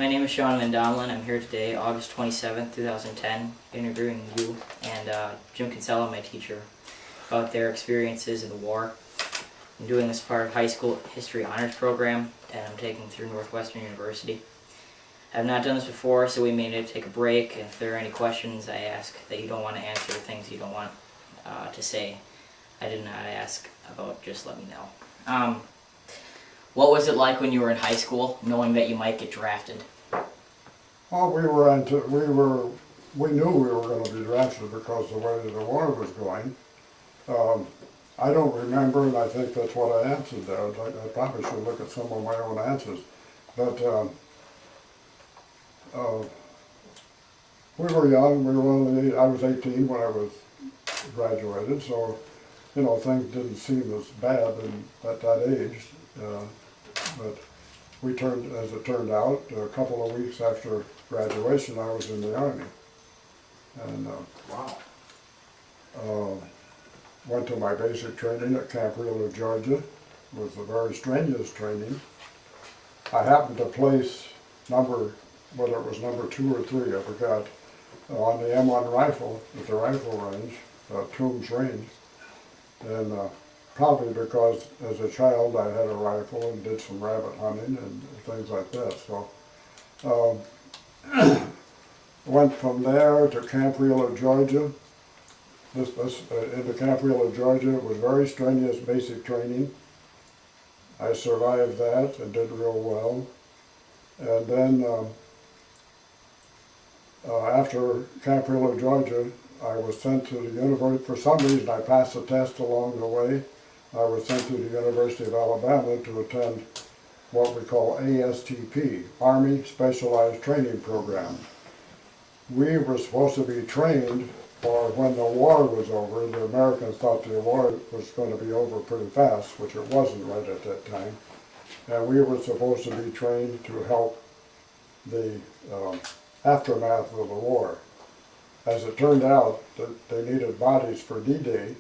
My name is Sean Domelen. I'm here today, August 27th, 2010, interviewing you and Jim Kinsella, my teacher, about their experiences in the war. I'm doing this part of high school history honors program, and I'm taking through Northwestern University. I have not done this before, so we may need to take a break. If there are any questions I ask that you don't want to answer, things you don't want to say, I did not ask about, just let me know. What was it like when you were in high school, knowing that you might get drafted? Well, we knew we were going to be drafted because the way the war was going. I don't remember, and I think that's what I answered there. I probably should look at some of my own answers. But we were young. We were only, I was 18 when I was graduated, so you know things didn't seem as bad at that age. But we turned, as it turned out, a couple of weeks after graduation, I was in the Army. And went to my basic training at Camp Wheeler, Georgia. It was a very strenuous training. I happened to place whether it was number 2 or 3, I forgot, on the M1 rifle at the rifle range, Toombs Range. And probably because as a child I had a rifle and did some rabbit hunting and things like that. So went from there to Camp Wheeler, Georgia. Into Camp Wheeler, Georgia, it was very strenuous basic training. I survived that and did real well. And then after Camp Wheeler, Georgia, I was sent to the university. For some reason I passed the test along the way. I was sent to the University of Alabama to attend what we call ASTP, Army Specialized Training Program. We were supposed to be trained for when the war was over. The Americans thought the war was going to be over pretty fast, which it wasn't right at that time. And we were supposed to be trained to help the aftermath of the war. As it turned out, they needed bodies for D-Day,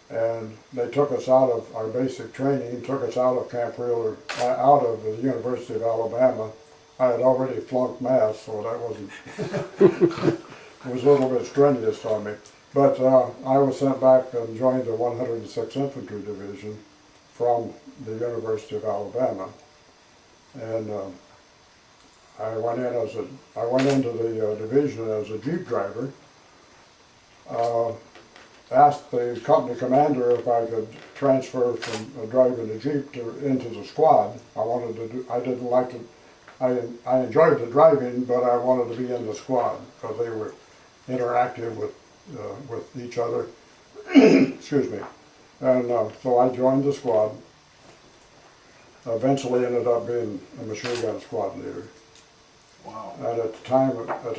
and they took us out of our basic training, took us out of Camp Wheeler, out of the University of Alabama. I had already flunked math, so that wasn't, it was a little bit strenuous on me. But I was sent back and joined the 106th Infantry Division from the University of Alabama. And I went into the division as a Jeep driver. Asked the company commander if I could transfer from driving the Jeep into the squad. I enjoyed the driving, but I wanted to be in the squad because they were interactive with each other. Excuse me. And so I joined the squad. Eventually ended up being a machine gun squad leader. Wow. And at the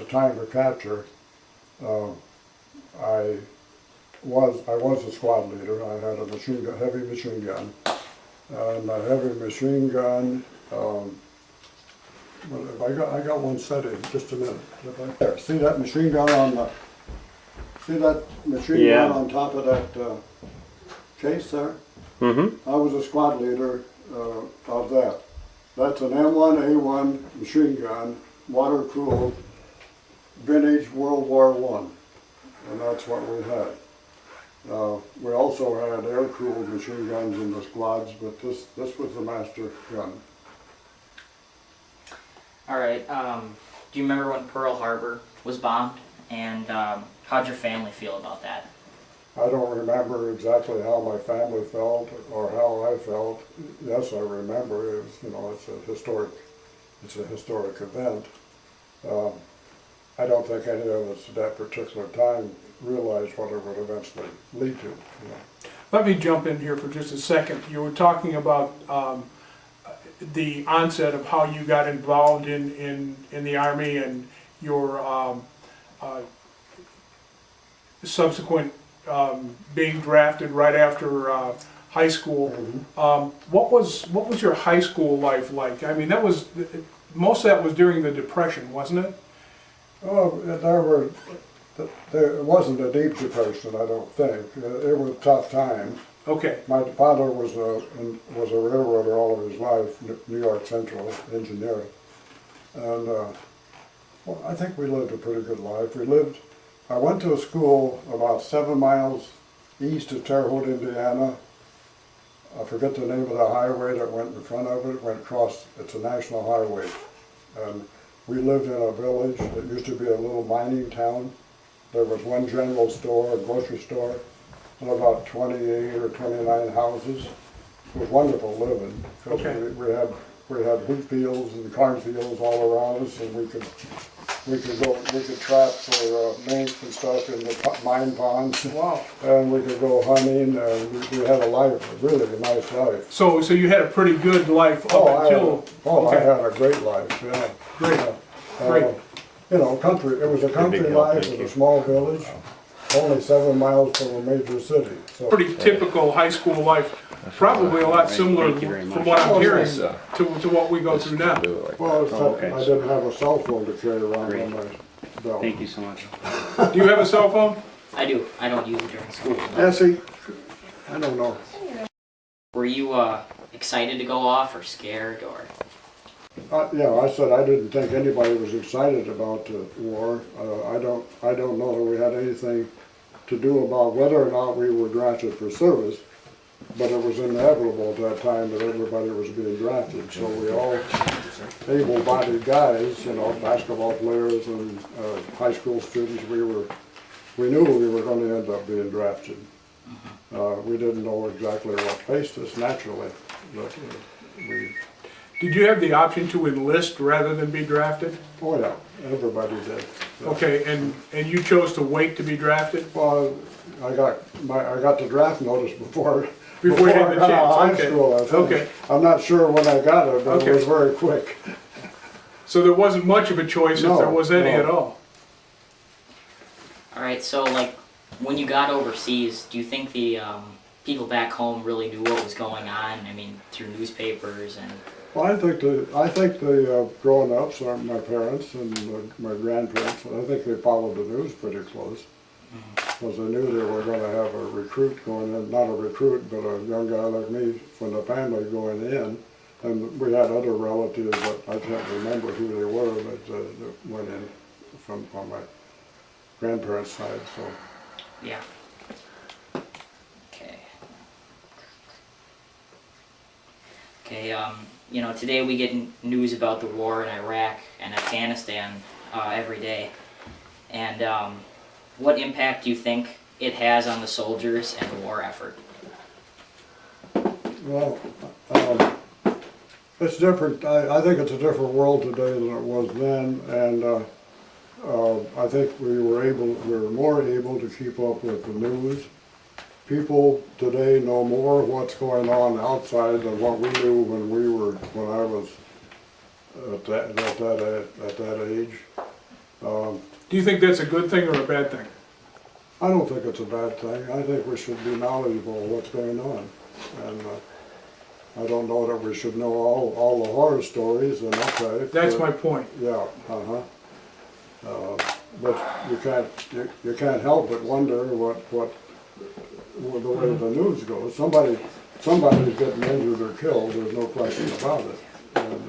time of capture, I was a squad leader. I had a heavy machine gun. And my heavy machine gun, I got one set in just a minute. There, see that machine gun gun on top of that case there? Mm-hmm. I was a squad leader of that. That's an M1A1 machine gun, water cooled, vintage World War I, and that's what we had. We also had air-cooled machine guns in the squads, but this was the master gun. All right, do you remember when Pearl Harbor was bombed, and how'd your family feel about that? I don't remember exactly how my family felt or how I felt. Yes, I remember. It was, you know, it's a historic event. I don't think any of us at that particular time realized what it would eventually lead to. You know. Let me jump in here for just a second. You were talking about the onset of how you got involved in the Army and your subsequent being drafted right after high school. Mm-hmm. What was your high school life like? I mean, most of that was during the Depression, wasn't it? Oh, there wasn't a deep depression, I don't think. It was tough times. Okay. My father was a railroader all of his life, New York Central engineer, And well, I think we lived a pretty good life. I went to a school about 7 miles east of Terre Haute, Indiana. I forget the name of the highway that went in front of it, went across, it's a national highway. And we lived in a village that used to be a little mining town. There was one general store, a grocery store, and about 28 or 29 houses. It was wonderful living, because Okay. we had wheat fields and cornfields all around us, and we could trap for mink and stuff in the mine ponds. Wow. And we could go hunting, and we had a really nice life. So you had a pretty good life up until... I had a great life, yeah. Great. Yeah. Great. You know, it was a country life, it was a small village, only 7 miles from a major city. So Pretty typical high school life, probably a lot similar Thank you very from much. what I'm hearing Yes, to what we go through now. Well, except okay. I didn't have a cell phone to carry around Great. on my belt. Thank you so much. Do you have a cell phone? I do. I don't use it during school. Yeah, see, I don't know. Were you excited to go off or scared or? Yeah, I said I didn't think anybody was excited about the war. I don't know that we had anything to do about whether or not we were drafted for service, but it was inevitable at that time that everybody was being drafted. So we all able-bodied guys, you know, basketball players and high school students, we knew we were going to end up being drafted. We didn't know exactly what faced us naturally, but we. Did you have the option to enlist rather than be drafted? Oh yeah, everybody did. Yeah. Okay, and you chose to wait to be drafted? Well, I got the draft notice before You had I the got out of high chance, okay. school. I think. Okay. I'm not sure when I got it, but Okay. it was very quick. So there wasn't much of a choice if No, there was any no. at all? All right. So like, when you got overseas, do you think the people back home really knew what was going on? I mean, through newspapers and. Well, I think the grown-ups, my parents and my grandparents, I think they followed the news pretty close. Because they knew they were going to have a recruit going in, not a recruit, but a young guy like me from the family going in. And we had other relatives that I can't remember who they were, but that went in from on my grandparents' side. So Yeah. Okay. Okay. You know, today we get news about the war in Iraq and Afghanistan every day, and what impact do you think it has on the soldiers and the war effort? well, it's different. I think it's a different world today than it was then, and I think we were more able to keep up with the news. People today know more what's going on outside than what we knew when I was at that age. Do you think that's a good thing or a bad thing? I don't think it's a bad thing. I think we should be knowledgeable of what's going on, and I don't know that we should know all the horror stories. And okay, That's my point. yeah, but you can't help but wonder what the way the news goes. Somebody's getting injured or killed. There's no question about it, and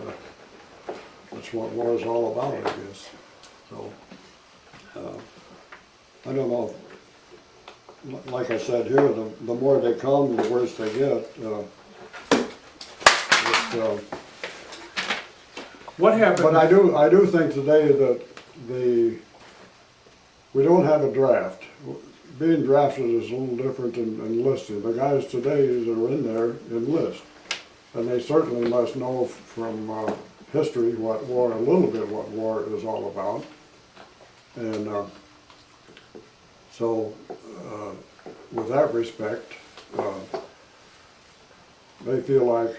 that's what war is all about, I guess. So I don't know. Like I said here, the more they come, the worse they get. What happened? But I do think today that we don't have a draft. Being drafted is a little different than enlisting. The guys today that are in there enlist, and they certainly must know from history a little bit what war is all about. And so, with that respect, they feel like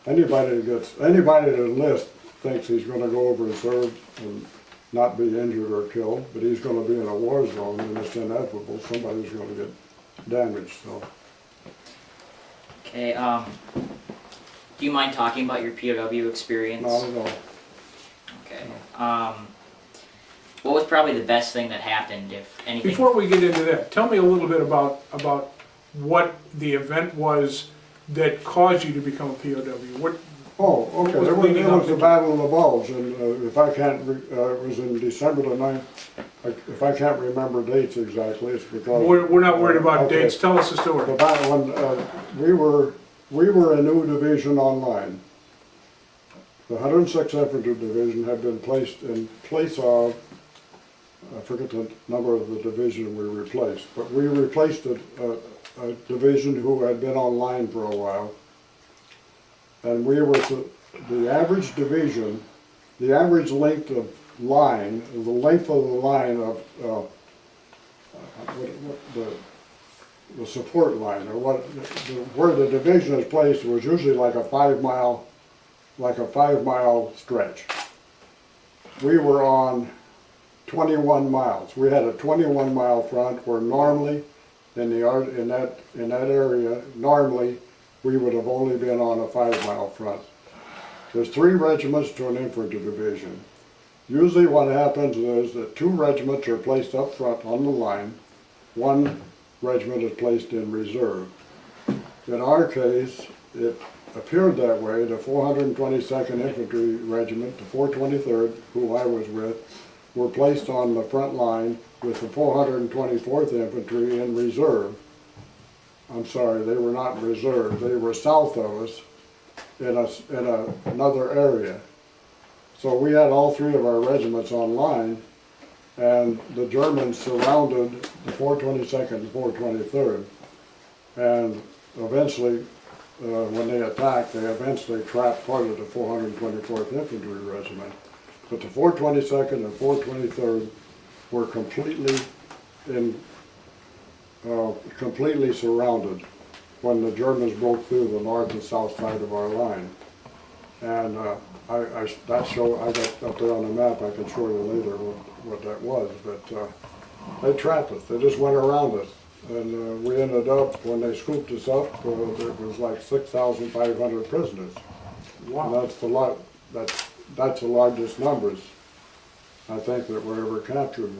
anybody that enlists thinks he's going to go over and serve and not be injured or killed, but he's going to be in a war zone, and it's inevitable. Somebody's going to get damaged. So, Okay. Do you mind talking about your POW experience? not at all. Okay. What was probably the best thing that happened, if anything? Before we get into that, tell me a little bit about what the event was that caused you to become a POW. Oh, okay, What was there leading up was the to- Battle of the Bulge, and if I can't, it was in December the 9th. If I can't remember dates exactly, it's because. We're not worried about Okay. dates, tell us the story. The battle, when, we were a new division online. The 106th Infantry Division had been placed in place of, I forget the number of the division we replaced, but we replaced a division who had been online for a while. And we were the average division, the average length of line, the length of the line of the support line, or where the division is placed was usually like a 5 mile stretch. We were on 21 miles. We had a 21-mile front where normally in that area, normally we would have only been on a 5-mile front. There's 3 regiments to an infantry division. Usually what happens is that 2 regiments are placed up front on the line, 1 regiment is placed in reserve. In our case, it appeared that way. The 422nd Infantry Regiment, the 423rd, who I was with, were placed on the front line with the 424th Infantry in reserve. I'm sorry, they were not in reserve. They were south of us in another area. So we had all 3 of our regiments on line, and the Germans surrounded the 422nd and 423rd. And eventually, when they attacked, they eventually trapped part of the 424th Infantry Regiment. But the 422nd and 423rd were completely surrounded when the Germans broke through the north and south side of our line. And I got up there on the map, I can show you later what that was, but they trapped us, they just went around us. And we ended up, when they scooped us up, it was like 6,500 prisoners. Wow. And that's the largest numbers I think that were ever captured.